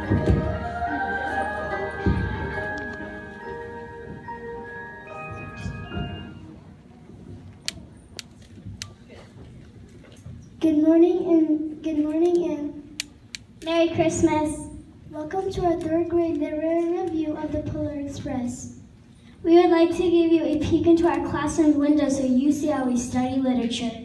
Good morning and Merry Christmas. Welcome to our third grade literary review of the Polar Express. We would like to give you a peek into our classroom window so you see how we study literature.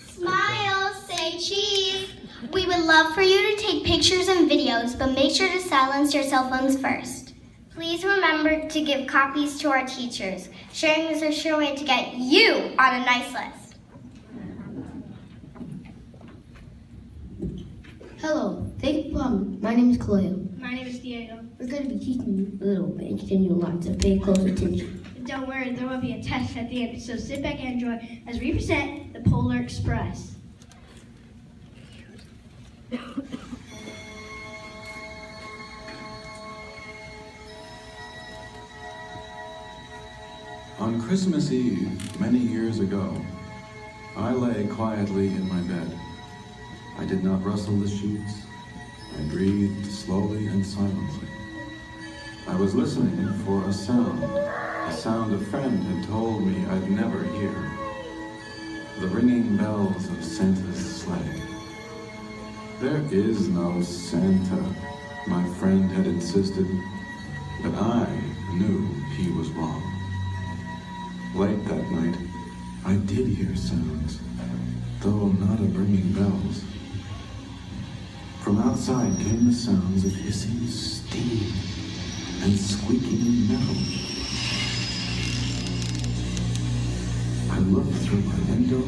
Smile, say cheese. We would love for you to take pictures and videos, but make sure to silence your cell phones first. Please remember to give copies to our teachers. Sharing is a sure way to get you on a nice list. Hello, thank you for coming. My name is Khalil. My name is Diego. We're going to be teaching you a little bit and teaching you a lot, so pay close attention. Don't worry, there will be a test at the end, so sit back and enjoy as we present the Polar Express. On Christmas Eve, many years ago, I lay quietly in my bed. I did not rustle the sheets. I breathed slowly and silently. I was listening for a sound a friend had told me I'd never hear. The ringing bells of Santa's sleigh. There is no Santa, my friend had insisted, but I knew he was wrong. Late that night, I did hear sounds, though not of ringing bells. From outside came the sounds of hissing steam and squeaking metal. I looked through my window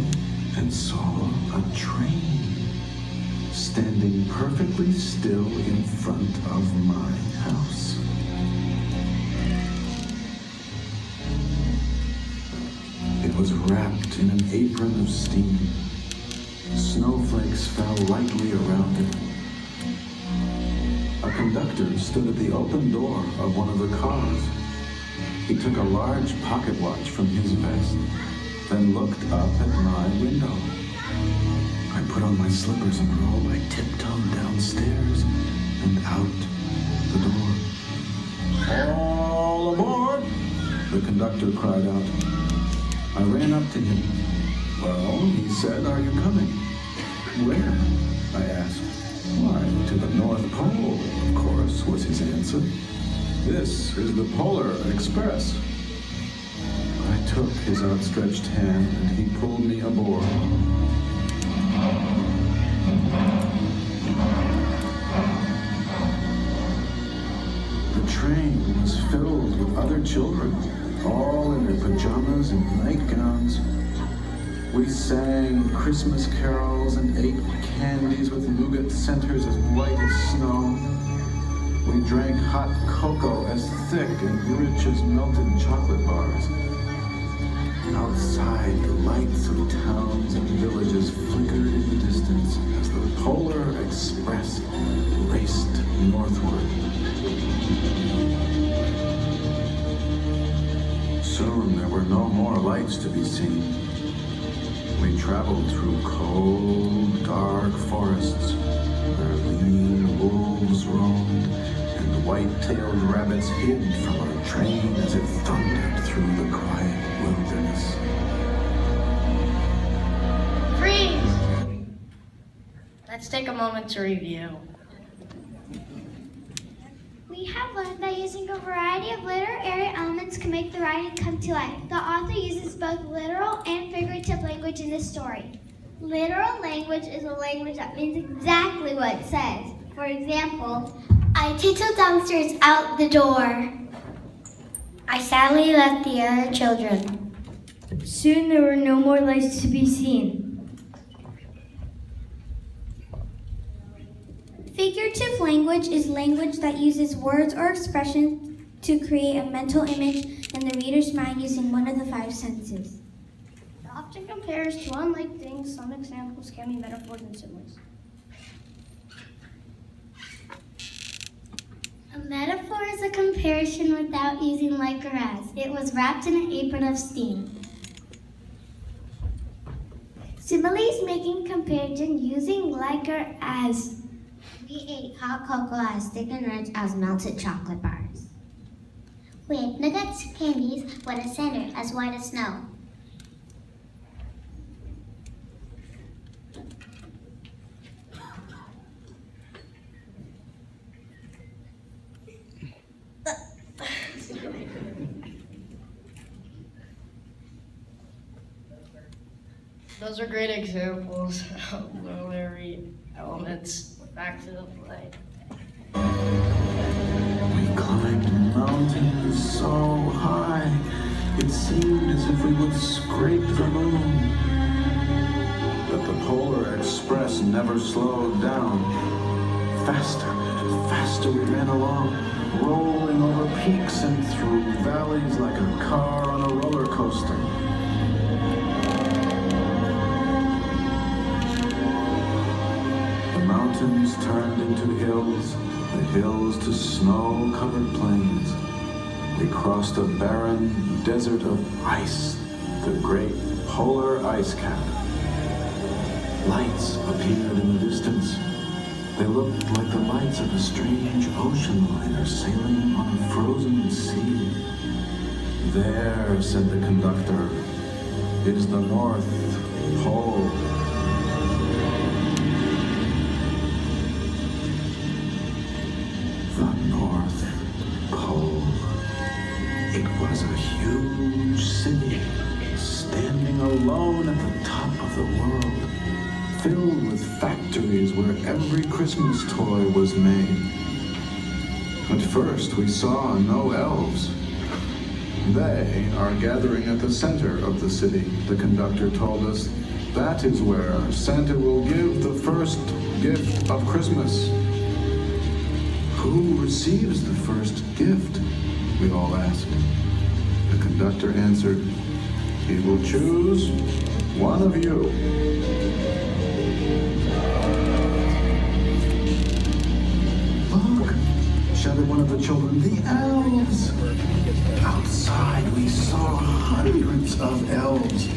and saw a train standing perfectly still in front of my house. It was wrapped in an apron of steam. Snowflakes fell lightly around it. A conductor stood at the open door of one of the cars. He took a large pocket watch from his vest, then looked up at my window. I put on my slippers and rolled. I tiptoed downstairs and out the door. All aboard! The conductor cried out. I ran up to him. Well, he said, are you coming? Where? I asked. Why, to the North Pole, of course, was his answer. This is the Polar Express. I took his outstretched hand and he pulled me aboard. The train was filled with other children, all in their pajamas and nightgowns. We sang Christmas carols and ate candies with nougat centers as white as snow. We drank hot cocoa as thick and rich as melted chocolate bars. Outside, the lights of towns and villages flickered in the distance as the Polar Express raced northward. Soon there were no more lights to be seen. We traveled through cold, dark forests where lean wolves roamed and white-tailed rabbits hid from our train as it thundered through the quiet wilderness. Freeze! Let's take a moment to review. We have learned that using a variety of literary elements can make the writing come to life. The author uses both literal and figurative language in this story. Literal language is a language that means exactly what it says. For example, I tiptoed downstairs out the door. I sadly left the other children. Soon there were no more lights to be seen. Figurative language is language that uses words or expressions to create a mental image in the reader's mind using one of the five senses. It often compares to unlike things. Some examples can be metaphors and symbols. A metaphor is a comparison without using like or as. It was wrapped in an apron of steam. Similes making comparison using like or as. We ate hot cocoa as thick and rich as melted chocolate bars. We ate nuggets, candies, with a center as white as snow. Those are great examples of literary elements. Back to the play. We climbed mountains so high, it seemed as if we would scrape the moon. But the Polar Express never slowed down. Faster and faster we ran along, rolling over peaks and through valleys like a car on a roller coaster. The mountains turned into hills, the hills to snow-covered plains. We crossed a barren desert of ice, the great polar ice cap. Lights appeared in the distance. They looked like the lights of a strange ocean liner sailing on a frozen sea. There, said the conductor, is the North Pole. The North Pole. It was a huge city, standing alone at the top of the world, filled with factories where every Christmas toy was made. At first, we saw no elves. They are gathering at the center of the city, the conductor told us. That is where Santa will give the first gift of Christmas. Who receives the first gift? We all asked. The conductor answered, he will choose one of you. Look, shouted one of the children, the elves! Outside we saw hundreds of elves.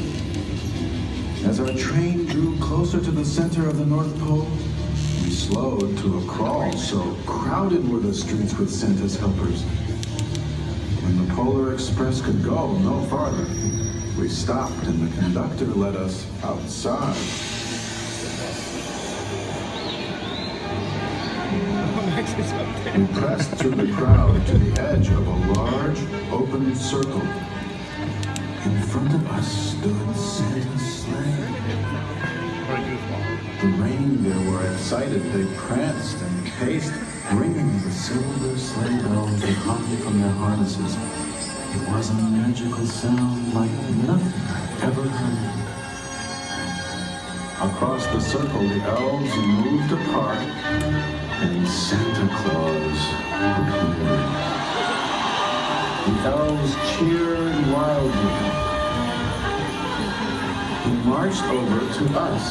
As our train drew closer to the center of the North Pole, we slowed to a crawl, so crowded were the streets with Santa's helpers. When the Polar Express could go no farther, we stopped and the conductor led us outside. We pressed through the crowd to the edge of a large, open circle. In front of us stood Santa's sleigh. The reindeer were excited. They pranced and paced, ringing the silver sleigh bells that hung from their harnesses. It was a magical sound like nothing I'd ever heard. Across the circle, the elves moved apart, and Santa Claus appeared. The elves cheered wildly. He marched over to us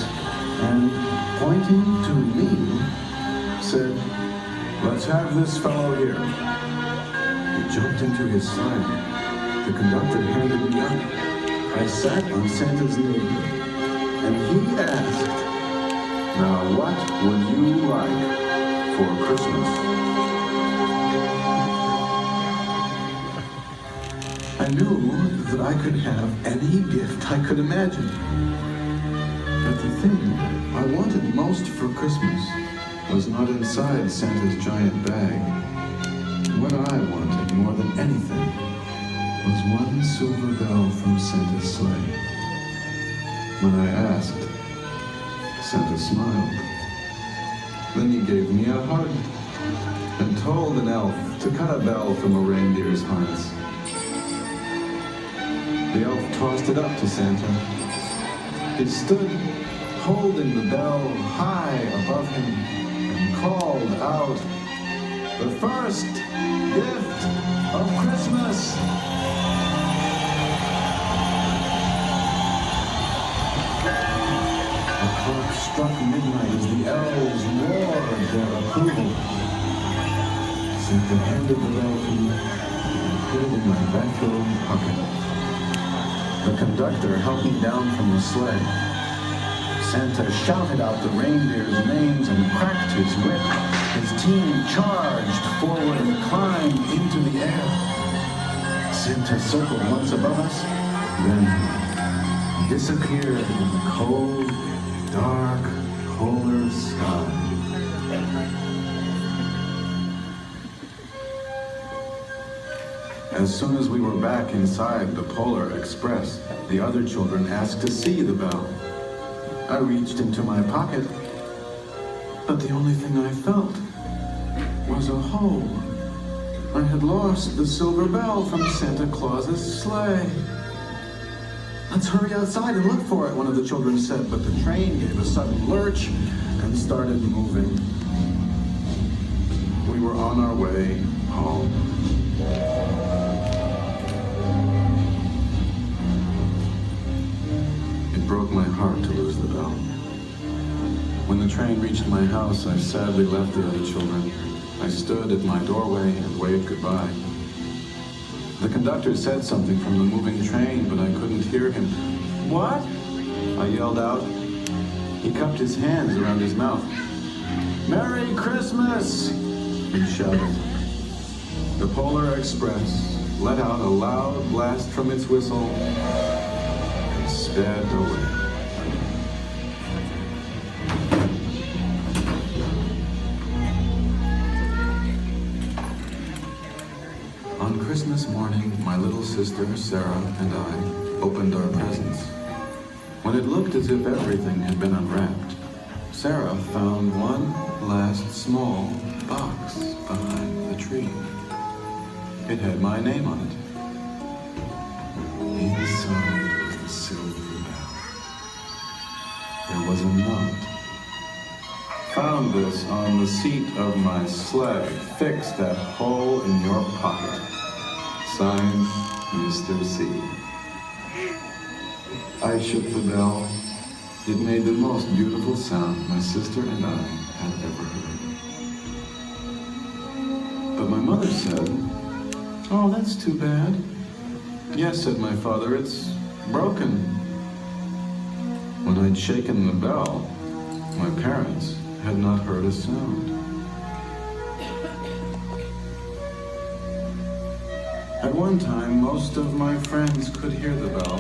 and, pointing to me, said, let's have this fellow here. He jumped into his sleigh. The conductor handed me up. I sat on Santa's knee, and he asked, now what would you like for Christmas? I knew that I could have any gift I could imagine. But the thing I wanted most for Christmas was not inside Santa's giant bag. What I wanted more than anything was one silver bell from Santa's sleigh. When I asked, Santa smiled. Then he gave me a hug and told an elf to cut a bell from a reindeer's harness. The elf tossed it up to Santa. He stood holding the bell high above him and called out, the first gift of Christmas! The clock struck midnight as the elves roared their approval. Santa handed the bell to me and put it in my bathrobe pocket. The conductor helped me down from the sleigh. Santa shouted out the reindeers' names and cracked his whip. His team charged forward and climbed into the air. Santa circled once above us, then disappeared in the cold, dark, polar sky. As soon as we were back inside the Polar Express, the other children asked to see the bell. I reached into my pocket, but the only thing I felt was a hole. I had lost the silver bell from Santa Claus's sleigh. "Let's hurry outside and look for it," one of the children said, but the train gave a sudden lurch and started moving. We were on our way home. It broke my heart to lose the bell. When the train reached my house, I sadly left the other children. I stood at my doorway and waved goodbye. The conductor said something from the moving train, but I couldn't hear him. "What?" I yelled out. He cupped his hands around his mouth. "Merry Christmas!" he shouted. The Polar Express let out a loud blast from its whistle and sped away. On Christmas morning, my little sister Sarah and I opened our presents. When it looked as if everything had been unwrapped, Sarah found one last small box behind the tree. It had my name on it. Inside was the silver bell. There was a note. "Found this on the seat of my sleigh. Fix that hole in your pocket. Signed, Mr. C." I shook the bell. It made the most beautiful sound my sister and I had ever heard. But my mother said, "Oh, that's too bad." "Yes," said my father, "it's broken." When I'd shaken the bell, my parents had not heard a sound. At one time, most of my friends could hear the bell,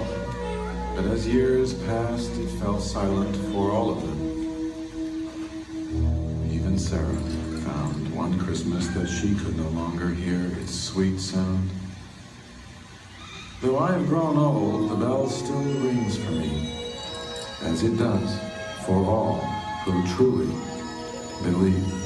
but as years passed, it fell silent for all of them. Even Sarah found one Christmas that she could no longer hear its sweet sound. Though I have grown old, the bell still rings for me, as it does for all who truly believe.